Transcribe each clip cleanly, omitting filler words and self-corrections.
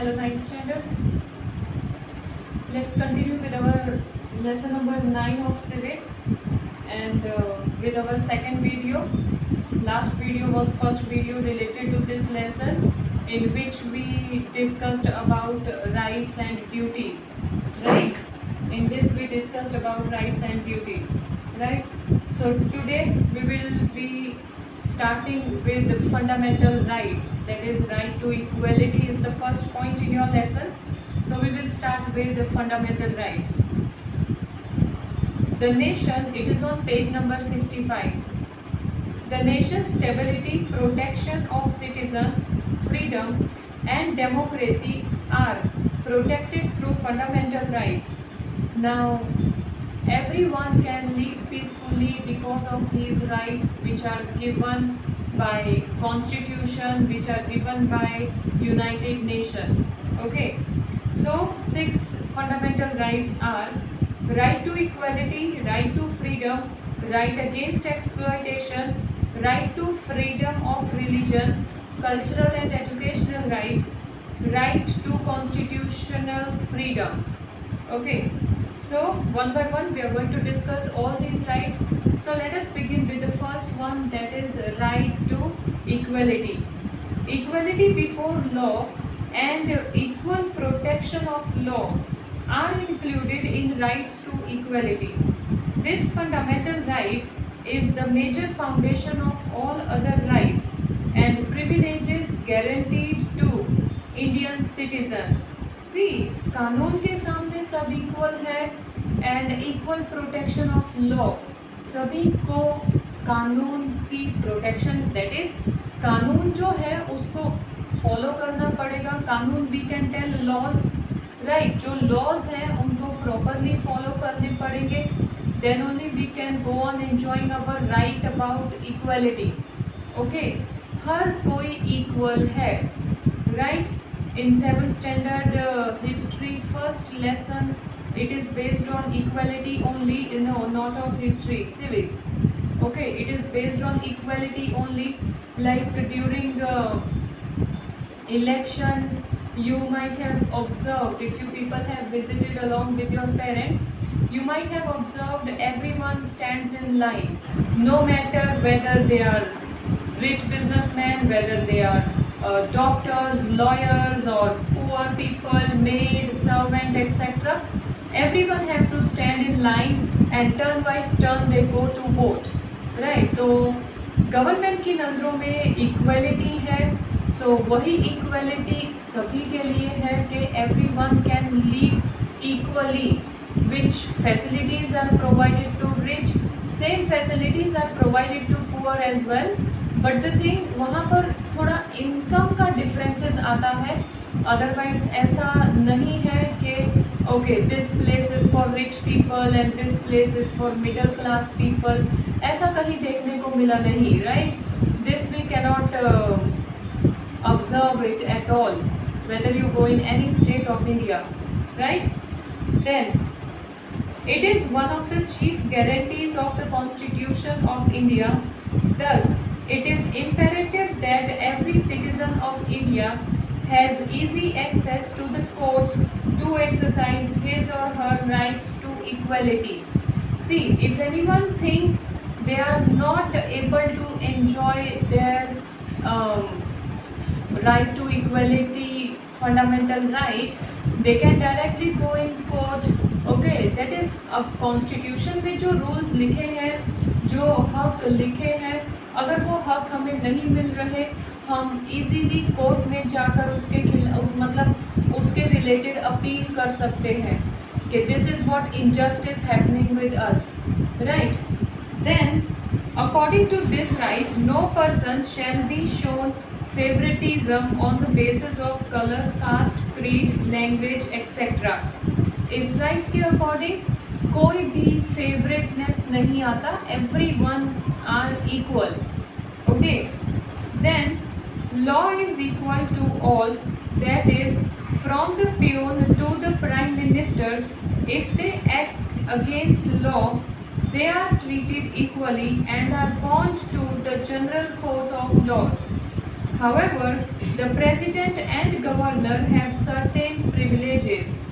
Hello, ninth standard. Let's continue with our lesson number 9 of civics and with our second video. Last video was first video related to this lesson, in which we discussed about rights and duties, right? In this we discussed about rights and duties, right? So today we will be starting with the fundamental rights, that is right to equality is the first point in your lesson. So we will start with the fundamental rights. The nation, it is on page number 65. The nation's stability, protection of citizens, freedom and democracy are protected through fundamental rights. Now, everyone can live peacefully because of these rights which are given by Constitution, which are given by United Nations. Okay, so 6 fundamental rights are right to equality, right to freedom, right against exploitation, right to freedom of religion, cultural and educational right, right to constitutional freedoms. Okay, so one by one we are going to discuss all these rights. So let us begin with the first one, that is right to equality. Equality before law and equal protection of law are included in rights to equality. This fundamental rights is the major foundation of all other rights and privileges guaranteed to Indian citizen. See, कानून के सामने सब equal है and equal protection of law, सभी को कानून की protection, that is कानून जो है उसको फॉलो करना पड़ेगा. कानून we can tell laws, right, जो लॉज हैं उनको प्रॉपरली फॉलो करने पड़ेंगे. Then only we can go on enjoying our right about equality. Okay, हर कोई इक्वल है, right. In 7th standard history first lesson, it is based on equality only, not of history, civics. Okay, it is based on equality only. Like during elections, you might have observed, if you people have visited along with your parents, you might have observed everyone stands in line, no matter whether they are rich businessmen, whether they are doctors, lawyers or poor people, maid, servant, etc. Everyone have to stand in line and turn by turn they go to vote, right? तो government की नज़रों में equality है, सो वही equality सभी के लिए है कि everyone can live equally. Which facilities are provided to rich, same facilities are provided to poor as well. But the thing, वहाँ पर थोड़ा इनकम का डिफरेंसेस आता है. अदरवाइज ऐसा नहीं है कि okay this place is for rich people and this place is for middle class people. ऐसा कहीं देखने को मिला नहीं, right. This we cannot observe it at all whether you go in any state of India, right. Then it is one of the chief guarantees of the Constitution of India. Thus, it is imperative that every citizen of India has easy access to the courts to exercise his or her rights to equality. See, if anyone thinks they are not able to enjoy their right to equality, fundamental right, they can directly go in court. Okay, that is अब constitution में जो rules लिखे हैं, जो हक लिखे हैं, अगर वो हक हमें नहीं मिल रहे, हम इजीली कोर्ट में जाकर उसके मतलब उसके रिलेटेड अपील कर सकते हैं कि this is what injustice happening with us, right. Then according to this right, no person shall be shown favouritism on the basis of colour, caste, creed, language etcetera. इस राइट के according कोई भी फेवरेटनेस नहीं आता, everyone are equal. Okay, then law is equal to all, that is from the peon to the prime minister. If they act against law, they are treated equally and are bound to the general court of laws. however, the president and governor have certain privileges.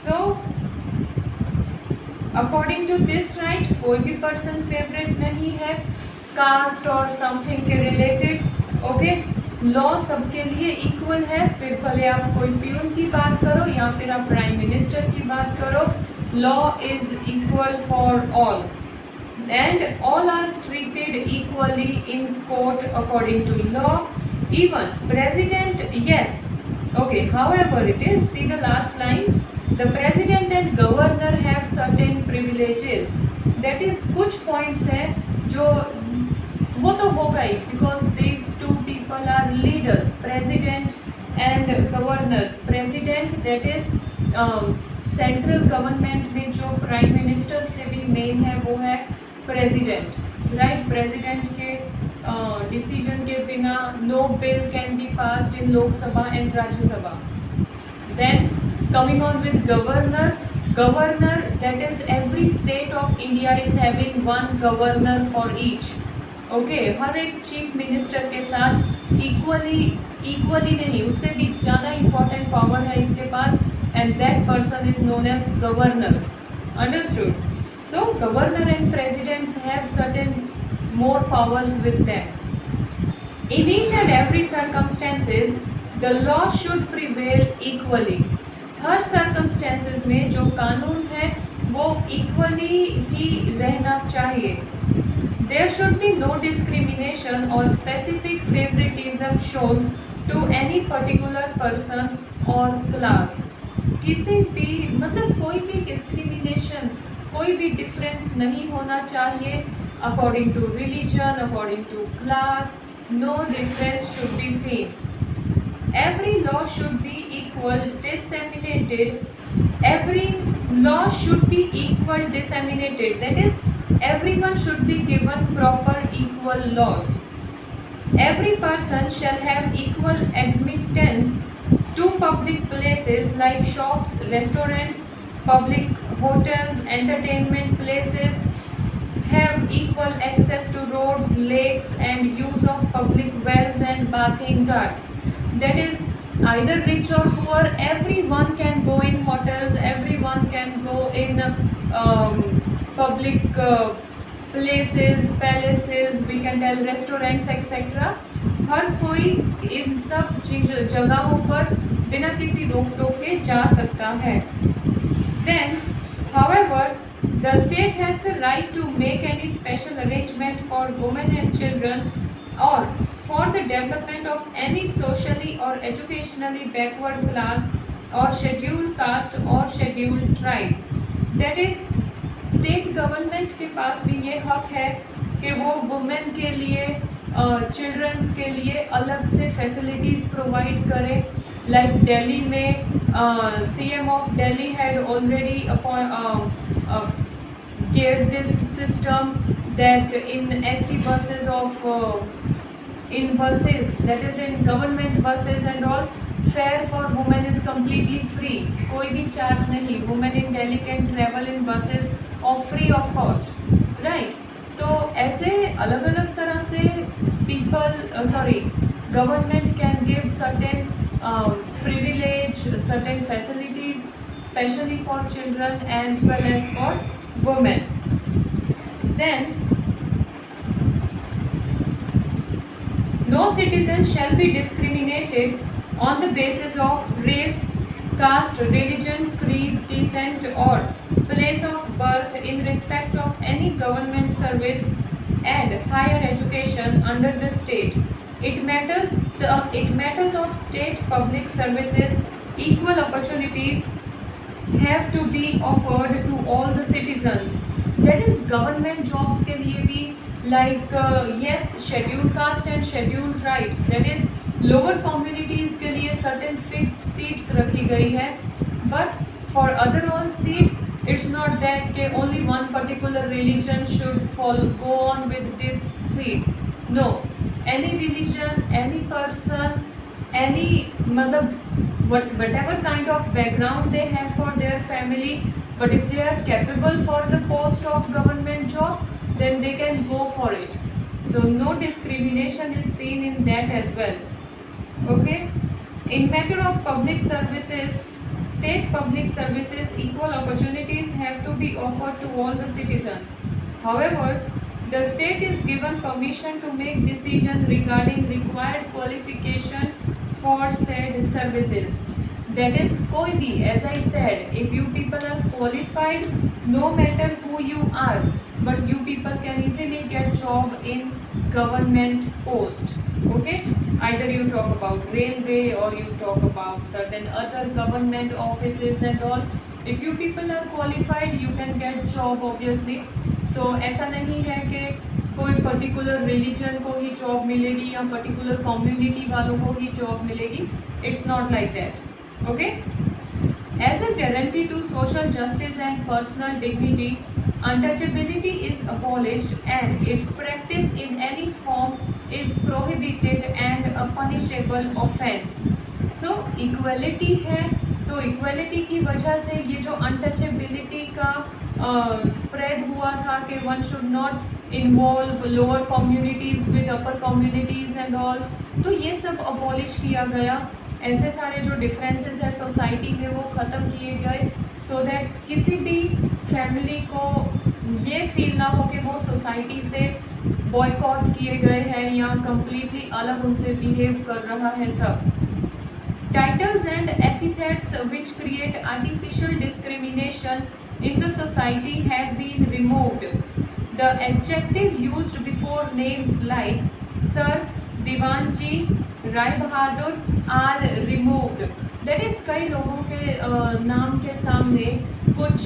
So according to this right कोई भी person favourite नहीं है cast और something के related. Okay, law सबके लिए equal है, फिर भले आप कोई प्यून की बात करो या फिर आप प्राइम मिनिस्टर की बात करो, law is equal for all and all are treated equally in court according to law, even president, yes, okay, however it is, see the last line, the president and governor have certain privileges, that is कुछ points हैं जो वो तो होगा ही because these two people are leaders, president and governors. President that is central government में जो prime minister से भी main है वो है president, right? president के decision के बिना no bill can be passed in Lok Sabha and Rajya Sabha. Then coming on with governor, that is every state of India is having one governor for each. Okay, हर एक chief minister के साथ equally नहीं, उससे भी ज़्यादा important power है इसके पास, and that person is known as governor. Understood? So governor and presidents have certain more powers with them. In each and every circumstances, the law should prevail equally. हर circumstances में जो कानून है वो equally ही रहना चाहिए. There should be no discrimination और specific favouritism shown to any particular person और क्लास. किसी भी मतलब कोई भी डिस्क्रिमिनेशन, कोई भी डिफरेंस नहीं होना चाहिए according to religion, according to class, no difference should be seen. Every law should be equal disseminated. Every law should be equal disseminated. That is, everyone should be given proper equal laws. Every person shall have equal admittance to public places like shops, restaurants, public hotels, entertainment places, have equal access to roads, lakes and use of public wells and bathing ghats. That is, either rich or poor, everyone can go in hotels, everyone can go in public places, palaces, we can tell restaurants, etc. हर कोई इन सब जगहों पर बिना किसी रोक टोक के जा सकता है. Then, however, the state has the right to make any special arrangement for women and children or for the development of any socially or educationally backward class or scheduled caste or scheduled tribe. That is, state government के पास भी ये हक है कि वो women के लिए, children's के लिए अलग से फैसिलिटीज़ प्रोवाइड करे. लाइक दिल्ली में CM of Delhi had already gave this system that in ST buses in buses, that is in government buses and all, fare for women is completely free. कोई भी charge नहीं. Women in Delhi can travel in buses of free of cost, right? तो ऐसे अलग अलग तरह से government can give certain privilege, certain facilities, especially for children as well as for women. Then, no citizen shall be discriminated on the basis of race, caste, religion, creed, descent or place of birth in respect of any government service and higher education under the state. It matters of state public services, equal opportunities have to be offered to all the citizens. That is, government jobs के लिए भी like yes, scheduled caste and scheduled tribes, that is lower communities के लिए certain fixed seats रखी गई है, but for other all seats it's not that कि only one particular religion should go on with these seats. No, any religion, any person, any मतलब whatever kind of background they have for their family, but if they are capable for the post of government job, then they can go for it. So no discrimination is seen in that as well. Okay. In matter of public services, state public services, equal opportunities have to be offered to all the citizens. However, the state is given permission to make decision regarding required qualification for said services. That is, कोई भी, as I said, if you people are qualified, no matter who you are, but you people can easily get job in government post. Okay, either you talk about railway or you talk about certain other government offices and all. If you people are qualified, you can get job obviously. So ऐसा नहीं है कि कोई particular religion को ही job मिलेगी या particular community वालों को ही जॉब मिलेगी. It's not like that. Okay. As a guarantee to social justice and personal dignity, untouchability is abolished and its practice in any form is prohibited and a punishable offense. So equality है, तो equality की वजह से ये जो untouchability का spread हुआ था कि one should not involve lower communities with upper communities and all, तो ये सब अबॉलिश किया गया. ऐसे सारे जो डिफरेंसेस है सोसाइटी में वो ख़त्म किए गए, सो दैट किसी भी फैमिली को ये फील ना हो कि वो सोसाइटी से बॉयकॉट किए गए हैं या कम्प्लीटली अलग उनसे बिहेव कर रहा है सब. Titles and epithets which create artificial discrimination in the society have been removed. The adjective used before names like Sir, Divanji, Rai Bahadur are removed. That is, कई लोगों के नाम के सामने कुछ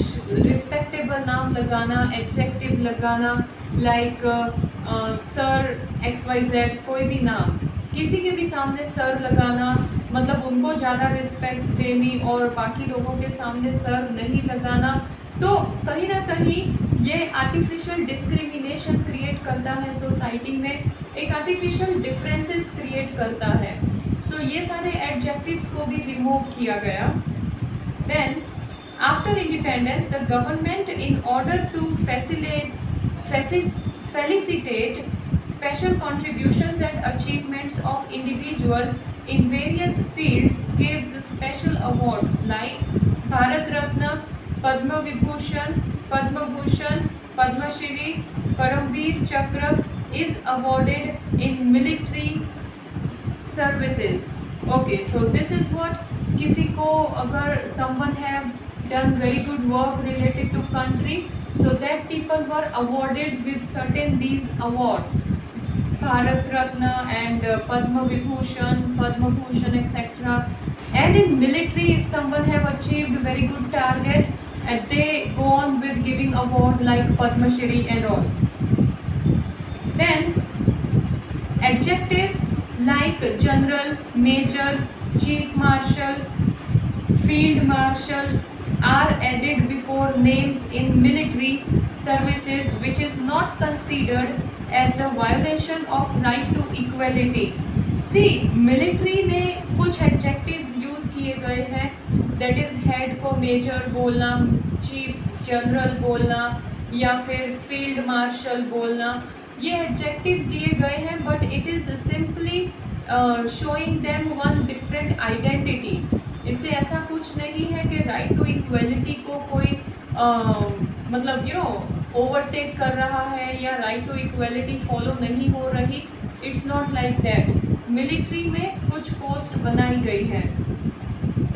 रिस्पेक्टेबल नाम लगाना, एडजेक्टिव लगाना, लाइक सर XYZ, कोई भी नाम, किसी के भी सामने सर लगाना मतलब उनको ज़्यादा रिस्पेक्ट देनी और बाकी लोगों के सामने सर नहीं लगाना. तो कहीं ना कहीं ये आर्टिफिशियल डिस्क्रिमिनेशन क्रिएट करता है सोसाइटी में, एक आर्टिफिशियल डिफरेंसेस क्रिएट करता है. सो ये सारे एडजेक्टिव्स को भी रिमूव किया गया. Then after independence the government in order to felicitate special contributions and achievements of individual in various fields gives special awards like Bharat Ratna, Padma Vibhushan, Padma Bhushan, Padma Shri, Paramveer Chakra is awarded in military services. Okay, so this is what, किसी को अगर someone have done very good work related to country, so that people were awarded with certain these awards, Bharat Ratna and Padma Vibhushan, Padma Bhushan, etc. And in military, if someone have achieved very good target, and they go on with giving award like Padma Shri and all. Then adjectives like general, major, chief marshal, field marshal are added before names in military services, which is not considered as the violation of right to equality. See, military में कुछ adjectives use किए गए हैं, that is head को major बोलना, chief general बोलना या फिर field marshal बोलना. ये adjective दिए गए हैं, but it is simply showing them one different identity. इससे ऐसा कुछ नहीं है कि राइट टू इक्वलिटी को कोई मतलब ओवरटेक कर रहा है या राइट टू इक्वलिटी फॉलो नहीं हो रही. It's not like that. Military में कुछ पोस्ट बनाई गई है.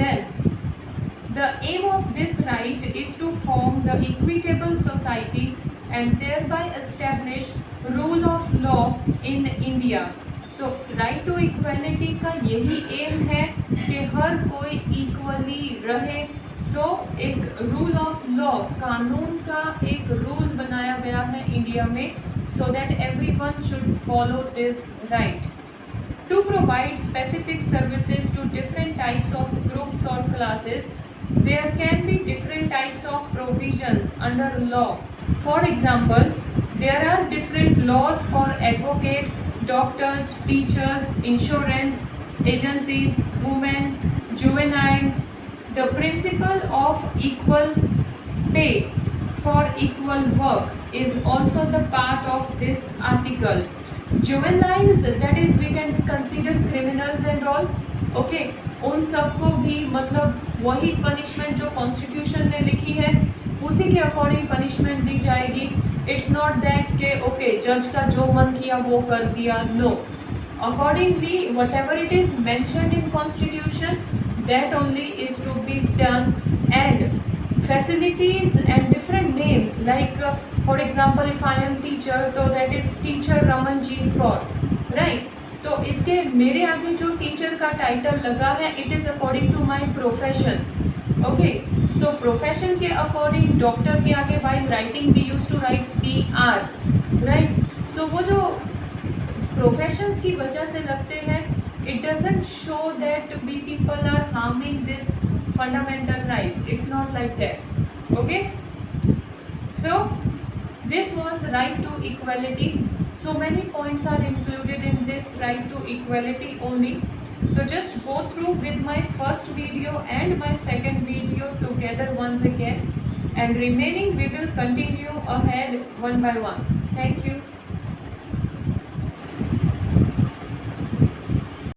Then the aim of this right is to form the equitable society and thereby establish rule of law in India. So right to equality का यही एम है कि हर कोई इक्वली रहे. सो एक रूल ऑफ लॉ, कानून का एक रूल बनाया गया है इंडिया में, so that everyone should follow this right. To provide specific services to different types of groups और classes, there can be different types of provisions under law. For example, there are different laws for advocate, doctors, teachers, insurance agencies, women, juveniles. The principle of equal pay for equal work is also the part of this article. juveniles, that is we can consider criminals and all, okay उन सबको भी मतलब वही punishment जो constitution ने लिखी है उसी के अकॉर्डिंग पनिशमेंट दी जाएगी. इट्स नॉट दैट के ओके जज का जो मन किया वो कर दिया. No, accordingly whatever it is mentioned in constitution, that only is to be done. And facilities and different names like for example if I am teacher, so that is teacher Ramanjeet Kaur, right? तो इसके मेरे आगे जो teacher का title लगा है it is according to my profession. Okay, so profession के according doctor के आगे while writing we use to write DR, right? So वो जो प्रोफेशंस की वजह से लगते हैं, it doesn't show that we people are harming this fundamental right. It's not like that. Okay, so this was right to equality. So many points are included in this right to equality only. So just go through with my first video and my second video together once again, and remaining we will continue ahead one by one. Thank you.